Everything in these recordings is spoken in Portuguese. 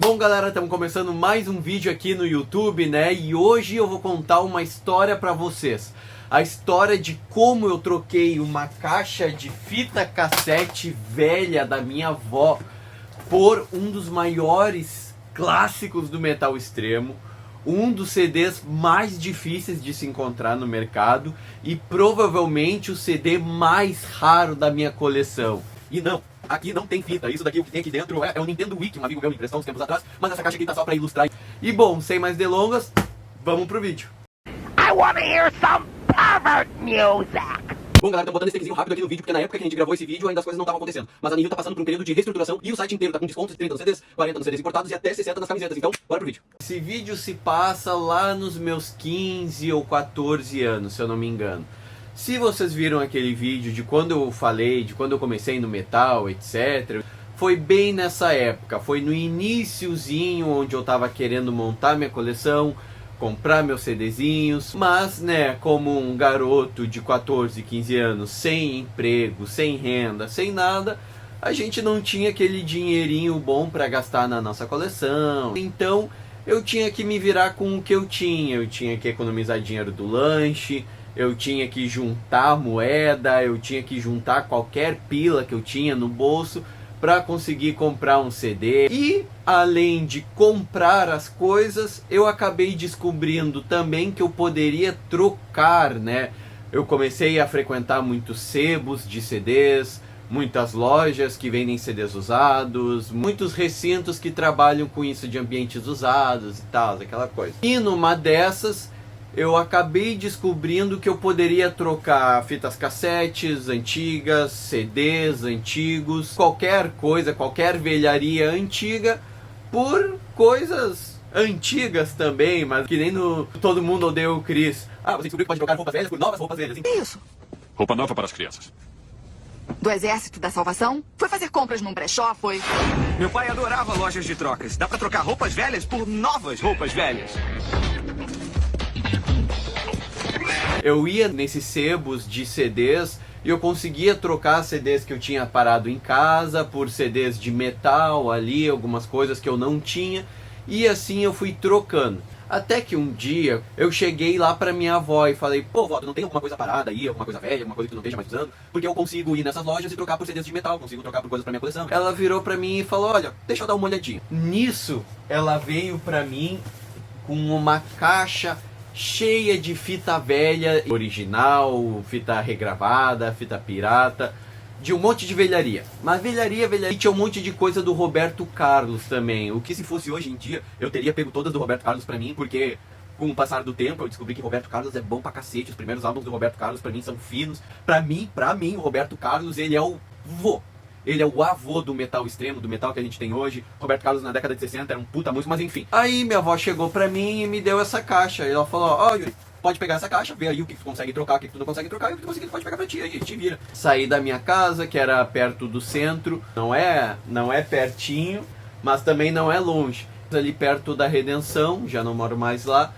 Bom galera, estamos começando mais um vídeo aqui no YouTube, né? E hoje eu vou contar uma história pra vocês. A história de como eu troquei uma caixa de fita cassete velha da minha avó por um dos maiores clássicos do metal extremo, um dos CDs mais difíceis de se encontrar no mercado e provavelmente o CD mais raro da minha coleção. E não, aqui não tem fita, isso daqui o que tem aqui dentro é o Nintendo Wii, que um amigo meu me emprestou uns tempos atrás, mas essa caixa aqui tá só pra ilustrar. E bom, sem mais delongas, vamos pro vídeo. I wanna hear some pervert music! Bom galera, tô botando esse takezinho rápido aqui no vídeo, porque na época que a gente gravou esse vídeo ainda as coisas não estavam acontecendo. Mas a Nihil tá passando por um período de reestruturação e o site inteiro tá com descontos de 30 nos CDs, 40 nos CDs importados e até 60 nas camisetas, então bora pro vídeo. Esse vídeo se passa lá nos meus 15 ou 14 anos, se eu não me engano. Se vocês viram aquele vídeo de quando eu falei, de quando eu comecei no metal, etc., foi bem nessa época, foi no iniciozinho onde eu tava querendo montar minha coleção, comprar meus CDzinhos, mas né, como um garoto de 14, 15 anos, sem emprego, sem renda, sem nada, a gente não tinha aquele dinheirinho bom para gastar na nossa coleção. Então eu tinha que me virar com o que eu tinha que economizar dinheiro do lanche, eu tinha que juntar moeda, eu tinha que juntar qualquer pila que eu tinha no bolso para conseguir comprar um CD. E além de comprar as coisas, eu acabei descobrindo também que eu poderia trocar, né? Eu comecei a frequentar muitos sebos de CDs, muitas lojas que vendem CDs usados, muitos recintos que trabalham com isso de ambientes usados e tal, aquela coisa. E numa dessas eu acabei descobrindo que eu poderia trocar fitas cassetes antigas, CDs antigos, qualquer coisa, qualquer velharia antiga, por coisas antigas também, mas que nem no Todo Mundo Odeia o Chris. Ah, você descobriu que pode trocar roupas velhas por novas roupas velhas. Isso. Roupa nova para as crianças. Do Exército da Salvação? Foi fazer compras num brechó, foi? Meu pai adorava lojas de trocas. Dá pra trocar roupas velhas por novas roupas velhas. Eu ia nesses sebos de CDs e eu conseguia trocar CDs que eu tinha parado em casa por CDs de metal ali, algumas coisas que eu não tinha, e assim eu fui trocando. Até que um dia eu cheguei lá pra minha avó e falei: pô vó, tu não tem alguma coisa parada aí, alguma coisa velha, alguma coisa que tu não esteja mais usando? Porque eu consigo ir nessas lojas e trocar por CDs de metal, consigo trocar por coisas pra minha coleção. Ela virou pra mim e falou: olha, deixa eu dar uma olhadinha. Nisso ela veio pra mim com uma caixa cheia de fita velha, original, fita regravada, fita pirata, de um monte de velharia. Mas velharia, tinha um monte de coisa do Roberto Carlos também. O que se fosse hoje em dia, eu teria pego todas do Roberto Carlos pra mim, porque com o passar do tempo eu descobri que Roberto Carlos é bom pra cacete. Os primeiros álbuns do Roberto Carlos pra mim são finos. Pra mim, o Roberto Carlos, ele é o vô. Ele é o avô do metal extremo, do metal que a gente tem hoje. Roberto Carlos na década de 60 era um puta músico, mas enfim. Aí minha avó chegou pra mim e me deu essa caixa. E ela falou: ó, Yuri, pode pegar essa caixa, ver aí o que tu consegue trocar, o que tu não consegue trocar, e o que tu consegue pode pegar pra ti, aí te vira. Saí da minha casa, que era perto do centro. Não é pertinho, mas também não é longe. Ali perto da Redenção, já não moro mais lá.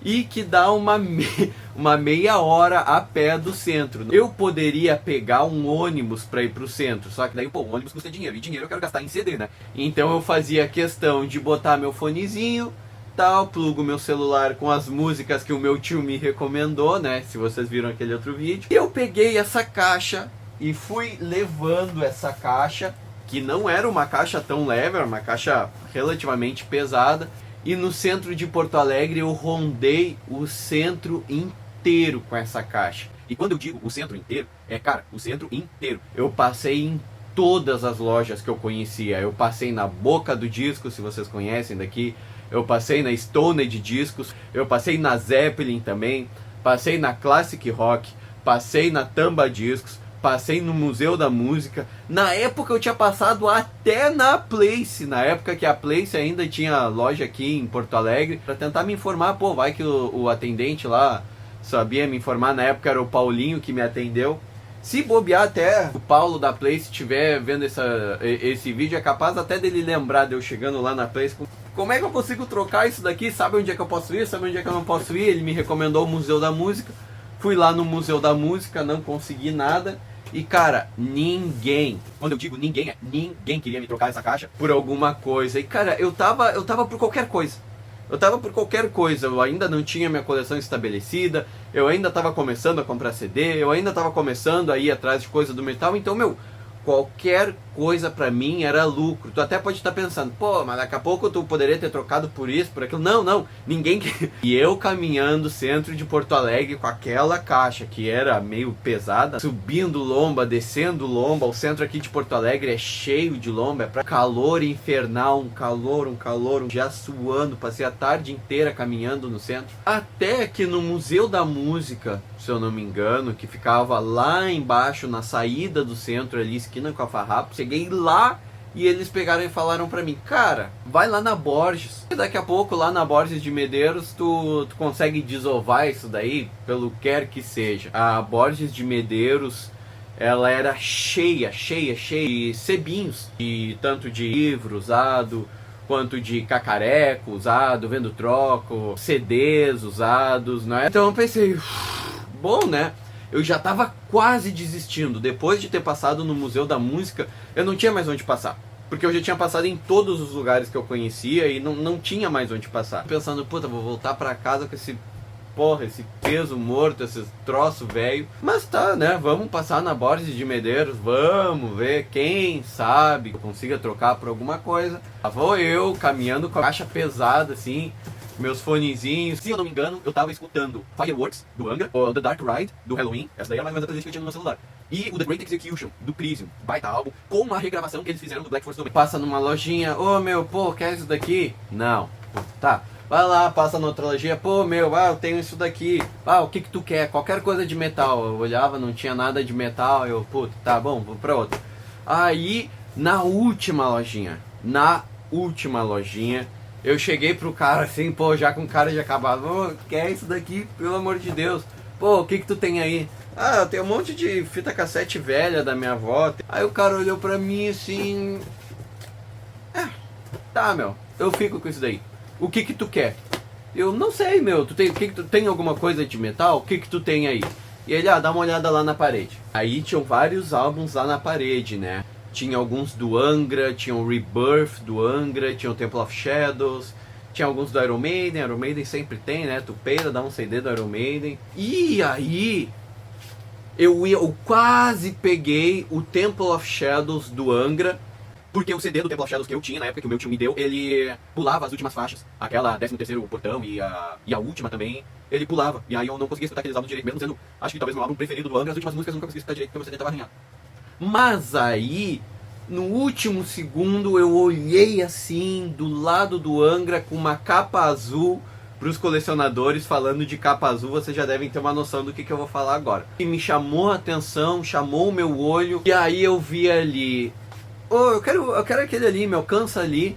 E que dá uma meia hora a pé do centro. Eu poderia pegar um ônibus para ir pro centro, só que daí, pô, o ônibus custa dinheiro, e dinheiro eu quero gastar em CD, né? Então eu fazia questão de botar meu fonezinho, tal, plugo meu celular com as músicas que o meu tio me recomendou, né? Se vocês viram aquele outro vídeo. E eu peguei essa caixa e fui levando essa caixa, que não era uma caixa tão leve, era uma caixa relativamente pesada. E no centro de Porto Alegre eu rondei o centro inteiro com essa caixa. E quando eu digo o centro inteiro, cara, o centro inteiro. Eu passei em todas as lojas que eu conhecia. Eu passei na Boca do Disco, se vocês conhecem daqui. Eu passei na Stoned Discos. Eu passei na Zeppelin também. Passei na Classic Rock. Passei na Tamba Discos. Passei no Museu da Música. Na época eu tinha passado até na Place. Na época que a Place ainda tinha loja aqui em Porto Alegre. Pra tentar me informar, pô, vai que o atendente lá sabia me informar. Na época era o Paulinho que me atendeu. Se bobear até o Paulo da Place estiver vendo esse vídeo, é capaz até dele lembrar de eu chegando lá na Place. Como é que eu consigo trocar isso daqui? Sabe onde é que eu posso ir? Sabe onde é que eu não posso ir? Ele me recomendou o Museu da Música. Fui lá no Museu da Música, não consegui nada. E cara, ninguém, quando eu digo ninguém, ninguém queria me trocar essa caixa por alguma coisa. E cara, eu tava por qualquer coisa. Eu ainda não tinha minha coleção estabelecida, eu ainda tava começando a comprar CD, eu ainda tava começando a ir atrás de coisa do metal, então, qualquer coisa pra mim era lucro. Tu até pode estar pensando, pô, mas daqui a pouco tu poderia ter trocado por isso, por aquilo. Não, ninguém quer. E eu caminhando o centro de Porto Alegre com aquela caixa que era meio pesada, subindo lomba, descendo lomba. O centro aqui de Porto Alegre é cheio de lomba, é pra calor infernal, um calor, já suando. Passei a tarde inteira caminhando no centro. Até que no Museu da Música, se eu não me engano, que ficava lá embaixo na saída do centro ali, esquina com a Farrapo, cheguei lá e eles pegaram e falaram pra mim, cara, vai lá na Borges. Daqui a pouco lá na Borges de Medeiros tu consegue desovar isso daí, pelo quer que seja. A Borges de Medeiros, ela era cheia de sebinhos, tanto de livro usado, quanto de cacareco usado, vendo troco, CDs usados, né? Então eu pensei, bom, né? Eu já tava quase desistindo. Depois de ter passado no Museu da Música, eu não tinha mais onde passar. Porque eu já tinha passado em todos os lugares que eu conhecia e não tinha mais onde passar. Pensando, puta, vou voltar pra casa com esse peso morto, esse troço velho. Mas tá, né? Vamos passar na Borges de Medeiros, vamos ver, quem sabe eu consiga trocar por alguma coisa. Lá vou eu, caminhando com a caixa pesada, assim, meus fonezinhos. Se eu não me engano, eu tava escutando Fireworks, do Angra, o The Dark Ride, do Halloween. Essa daí era mais ou menos a playlist que eu tinha no meu celular. E o The Great Execution, do Crisium, baita álbum, com uma regravação que eles fizeram do Black Force Domain. Passa numa lojinha, quer isso daqui? Não. Tá. Vai lá, passa na outra lojinha, eu tenho isso daqui. O que tu quer? Qualquer coisa de metal. Eu olhava, não tinha nada de metal, tá bom, vou pra outra. Aí, na última lojinha, eu cheguei pro cara assim, já com cara de acabado. Quer isso daqui, pelo amor de Deus? O que tu tem aí? Eu tenho um monte de fita cassete velha da minha avó. Aí o cara olhou pra mim assim... Tá, eu fico com isso daí. O que tu quer? Eu não sei, tu tem alguma coisa de metal? O que tu tem aí? E ele, dá uma olhada lá na parede. Aí tinham vários álbuns lá na parede, né? Tinha alguns do Angra, tinha o Rebirth do Angra, tinha o Temple of Shadows, tinha alguns do Iron Maiden sempre tem, né? Tu peida, dá um CD do Iron Maiden. E aí, eu quase peguei o Temple of Shadows do Angra, porque o CD do Temple of Shadows que eu tinha, na época que o meu tio me deu, ele pulava as últimas faixas. Aquela 13º portão e a última também, ele pulava. E aí eu não conseguia escutar aqueles álbuns direito, mesmo sendo, acho que talvez meu álbum preferido do Angra, as últimas músicas eu nunca conseguia escutar direito porque o meu CD tava arranhado. Mas aí, no último segundo, eu olhei assim, do lado do Angra, com uma capa azul. Para os colecionadores, falando de capa azul, vocês já devem ter uma noção do que eu vou falar agora. E me chamou a atenção, chamou o meu olho, e aí eu vi ali... eu quero aquele ali, me alcança ali.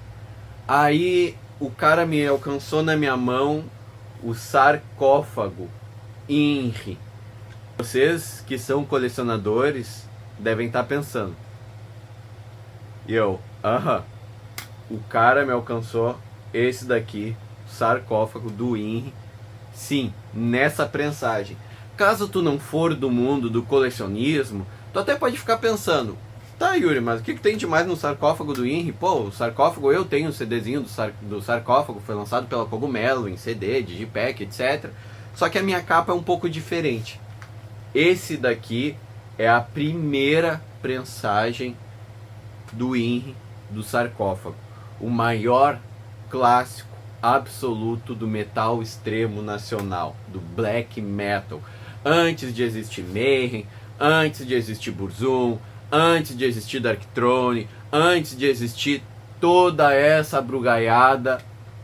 Aí o cara me alcançou na minha mão o sarcófago Inri. Vocês que são colecionadores devem estar pensando. E eu, o cara me alcançou esse daqui, sarcófago do Inri. Sim, nessa prensagem. Caso tu não for do mundo do colecionismo, tu até pode ficar pensando, tá, Yuri, mas o que tem de mais no sarcófago do Inri? O sarcófago, eu tenho um CDzinho do sarcófago, foi lançado pela Cogumelo, em CD, digipack, etc. Só que a minha capa é um pouco diferente. Esse daqui é a primeira prensagem do Inri, do sarcófago. O maior clássico absoluto do metal extremo nacional, do black metal. Antes de existir Mayhem, antes de existir Burzum, antes de existir Darkthrone, antes de existir toda essa brugaiada,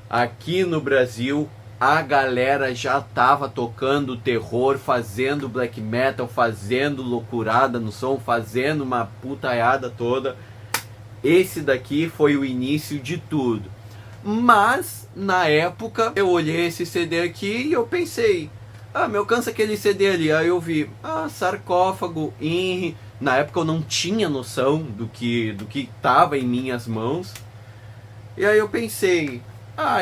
aqui no Brasil a galera já tava tocando terror, fazendo black metal, fazendo loucurada no som, fazendo uma putaiada toda. Esse daqui foi o início de tudo. Mas, na época, eu olhei esse CD aqui e eu pensei, me alcança aquele CD ali. Aí eu vi, sarcófago, Inri. Na época eu não tinha noção do que estava em minhas mãos. E aí eu pensei,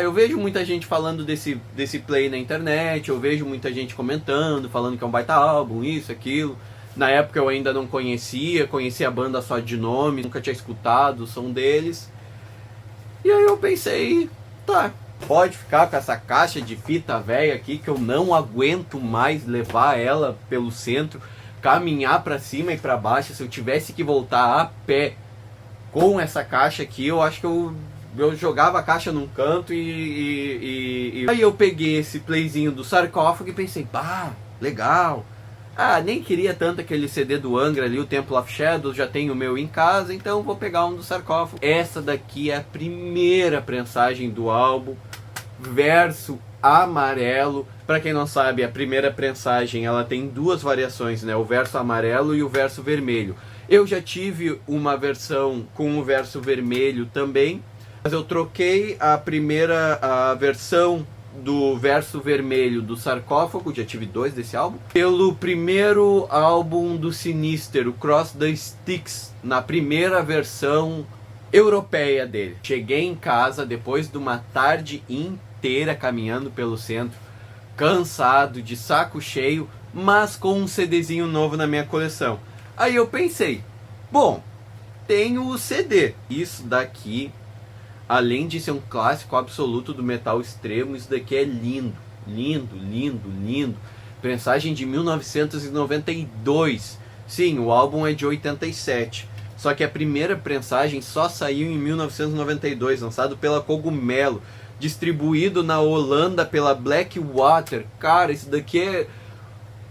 eu vejo muita gente falando desse play na internet, eu vejo muita gente comentando, falando que é um baita álbum, isso, aquilo. Na época eu ainda não conhecia a banda só de nome, nunca tinha escutado o som deles. E aí eu pensei, tá, pode ficar com essa caixa de fita velha aqui que eu não aguento mais levar ela pelo centro, caminhar pra cima e pra baixo. Se eu tivesse que voltar a pé com essa caixa aqui, eu acho que eu jogava a caixa num canto e aí eu peguei esse playzinho do Sarcófago e pensei, pá, legal. Ah, nem queria tanto aquele CD do Angra ali, o Temple of Shadows, já tenho o meu em casa, então vou pegar um do Sarcófago. Essa daqui é a primeira prensagem do álbum, verso amarelo. Para quem não sabe, a primeira prensagem ela tem duas variações, né? O verso amarelo e o verso vermelho. Eu já tive uma versão com o verso vermelho também, mas eu troquei a versão do verso vermelho do Sarcófago, já tive 2 desse álbum, pelo primeiro álbum do Sinister, o Cross the Sticks, na primeira versão europeia dele. Cheguei em casa depois de uma tarde inteira caminhando pelo centro, cansado, de saco cheio, mas com um CDzinho novo na minha coleção. Aí eu pensei, bom, tenho o CD, isso daqui, além de ser um clássico absoluto do metal extremo, isso daqui é lindo, lindo, lindo, lindo. Prensagem de 1992. Sim, o álbum é de 87. Só que a primeira prensagem só saiu em 1992, lançado pela Cogumelo, distribuído na Holanda pela Blackwater. Cara, isso daqui é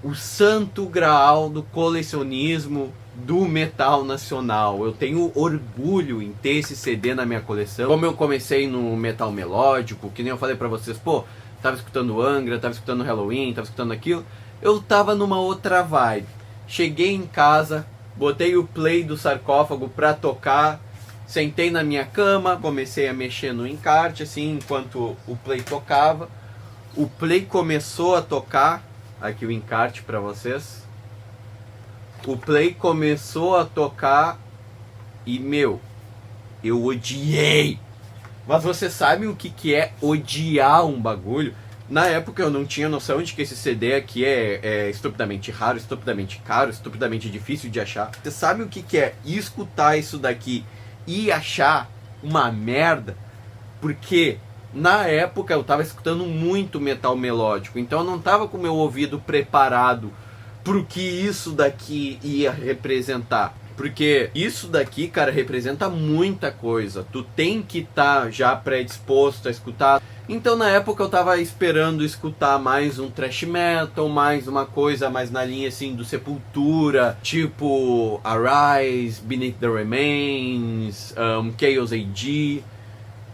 o santo graal do colecionismo do metal nacional. Eu tenho orgulho em ter esse CD na minha coleção. Como eu comecei no metal melódico, que nem eu falei pra vocês, pô, tava escutando Angra, tava escutando Halloween, tava escutando aquilo, eu tava numa outra vibe. Cheguei em casa, botei o play do Sarcófago pra tocar, sentei na minha cama, comecei a mexer no encarte, assim, enquanto o play tocava. O play começou a tocar, aqui o encarte pra vocês. O play começou a tocar e, meu, eu odiei. Mas você sabe o que é odiar um bagulho? Na época eu não tinha noção de que esse CD aqui é estupidamente raro, estupidamente caro, estupidamente difícil de achar. Você sabe o que é escutar isso daqui e achar uma merda? Porque na época eu tava escutando muito metal melódico, então eu não tava com o meu ouvido preparado pro que isso daqui ia representar. Porque isso daqui, cara, representa muita coisa. Tu tem que estar já predisposto a escutar. Então na época eu tava esperando escutar mais um thrash metal, mais uma coisa mais na linha assim do Sepultura, tipo Arise, Beneath the Remains, Chaos AD.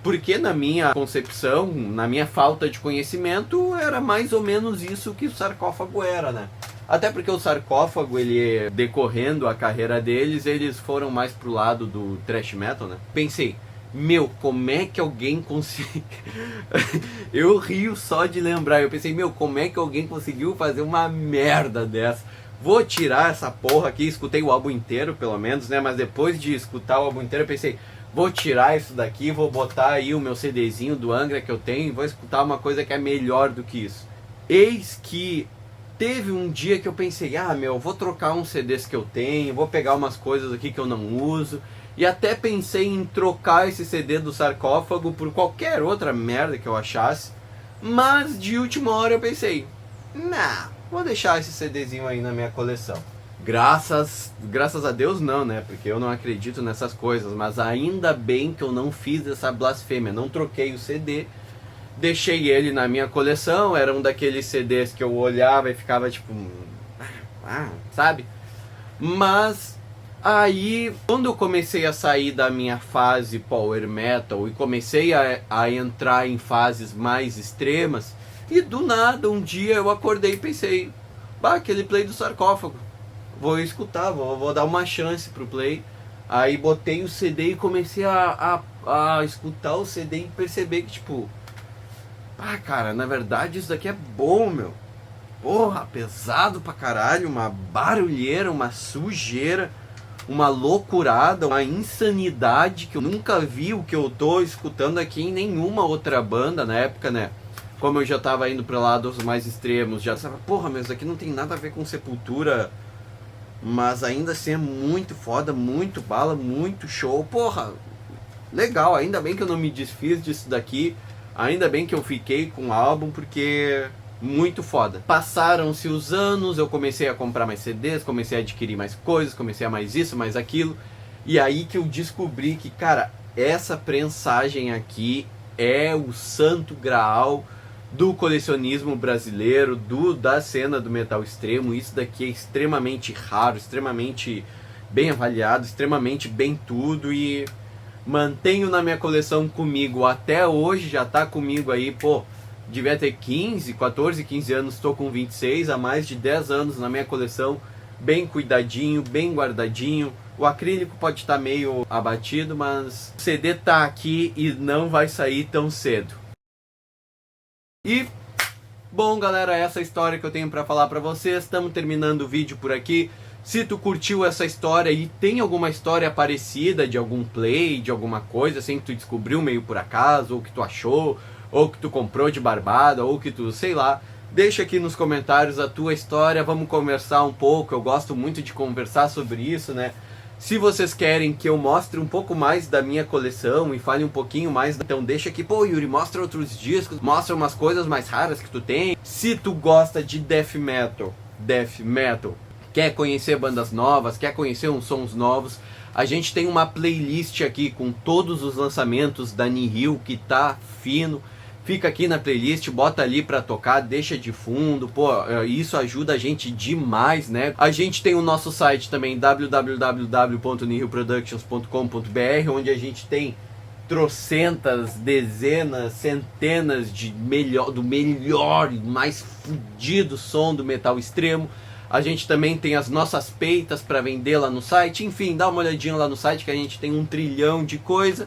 Porque na minha concepção, na minha falta de conhecimento, era mais ou menos isso que o Sarcófago era, né? Até porque o Sarcófago, ele decorrendo a carreira deles, eles foram mais pro lado do thrash metal, né? Pensei, meu, como é que alguém conseguiu... Eu rio só de lembrar. Eu pensei, meu, como é que alguém conseguiu fazer uma merda dessa? Vou tirar essa porra aqui. Escutei o álbum inteiro, pelo menos, né? Mas depois de escutar o álbum inteiro, eu pensei, vou tirar isso daqui, vou botar aí o meu CDzinho do Angra que eu tenho e vou escutar uma coisa que é melhor do que isso. Eis que teve um dia que eu pensei, vou trocar uns CDs que eu tenho, vou pegar umas coisas aqui que eu não uso. E até pensei em trocar esse CD do Sarcófago por qualquer outra merda que eu achasse. Mas de última hora eu pensei, vou deixar esse CDzinho aí na minha coleção. Graças a Deus não, né? Porque eu não acredito nessas coisas. Mas ainda bem que eu não fiz essa blasfêmia. Não troquei o CD. Deixei ele na minha coleção. Era um daqueles CDs que eu olhava e ficava tipo... sabe? Mas... aí, quando eu comecei a sair da minha fase power metal e comecei a entrar em fases mais extremas, e do nada, um dia eu acordei e pensei, aquele play do Sarcófago, vou escutar, vou dar uma chance pro play. Aí botei o CD e comecei a escutar o CD e perceber que tipo, cara, na verdade isso daqui é bom, meu. Porra, pesado pra caralho, uma barulheira, uma sujeira, uma loucurada, uma insanidade que eu nunca vi o que eu tô escutando aqui em nenhuma outra banda na época, né? Como eu já tava indo pra lados mais extremos, já pensava, porra, mas isso aqui não tem nada a ver com Sepultura mas ainda assim é muito foda, muito bala, muito show. Porra, legal, ainda bem que eu não me desfiz disso daqui, ainda bem que eu fiquei com o álbum, porque muito foda. Passaram-se os anos, eu comecei a comprar mais CDs, comecei a adquirir mais coisas, comecei a mais isso, mais aquilo, e aí que eu descobri que, cara, essa prensagem aqui é o santo graal do colecionismo brasileiro, da cena do metal extremo. Isso daqui é extremamente raro, extremamente bem avaliado, extremamente bem tudo, e mantenho na minha coleção comigo até hoje, já tá comigo aí, pô, devia ter 14, 15 anos, estou com 26, há mais de 10 anos na minha coleção, bem cuidadinho, bem guardadinho. O acrílico pode estar meio abatido, mas o CD tá aqui e não vai sair tão cedo. E, bom galera, essa é a história que eu tenho pra falar pra vocês. Estamos terminando o vídeo por aqui. Se tu curtiu essa história e tem alguma história parecida de algum play, de alguma coisa assim que tu descobriu meio por acaso, ou que tu achou, ou que tu comprou de barbada, ou que tu, sei lá, deixa aqui nos comentários a tua história, vamos conversar um pouco. Eu gosto muito de conversar sobre isso, né? Se vocês querem que eu mostre um pouco mais da minha coleção e fale um pouquinho mais, então deixa aqui, pô Yuri, mostra outros discos, mostra umas coisas mais raras que tu tem. Se tu gosta de death metal, quer conhecer bandas novas, quer conhecer uns sons novos, a gente tem uma playlist aqui com todos os lançamentos da Nihil, que tá fino. Fica aqui na playlist, bota ali pra tocar, deixa de fundo, pô, isso ajuda a gente demais, né? A gente tem o nosso site também, www.nihilproductions.com.br, onde a gente tem trocentas, dezenas, centenas do melhor e mais fudido som do metal extremo. A gente também tem as nossas peitas para vender lá no site. Enfim, dá uma olhadinha lá no site que a gente tem 1 trilhão de coisa.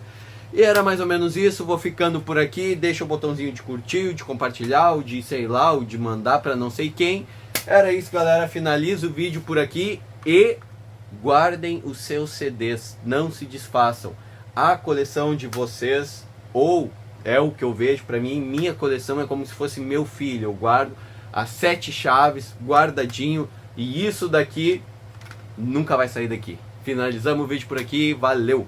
E era mais ou menos isso. Vou ficando por aqui. Deixa o botãozinho de curtir, o de compartilhar, o de sei lá, o de mandar para não sei quem. Era isso, galera. Finalizo o vídeo por aqui e guardem os seus CDs. Não se desfaçam. A coleção de vocês, ou é o que eu vejo para mim, minha coleção é como se fosse meu filho. Eu guardo as 7 chaves, guardadinho, e isso daqui nunca vai sair daqui. Finalizamos o vídeo por aqui, valeu!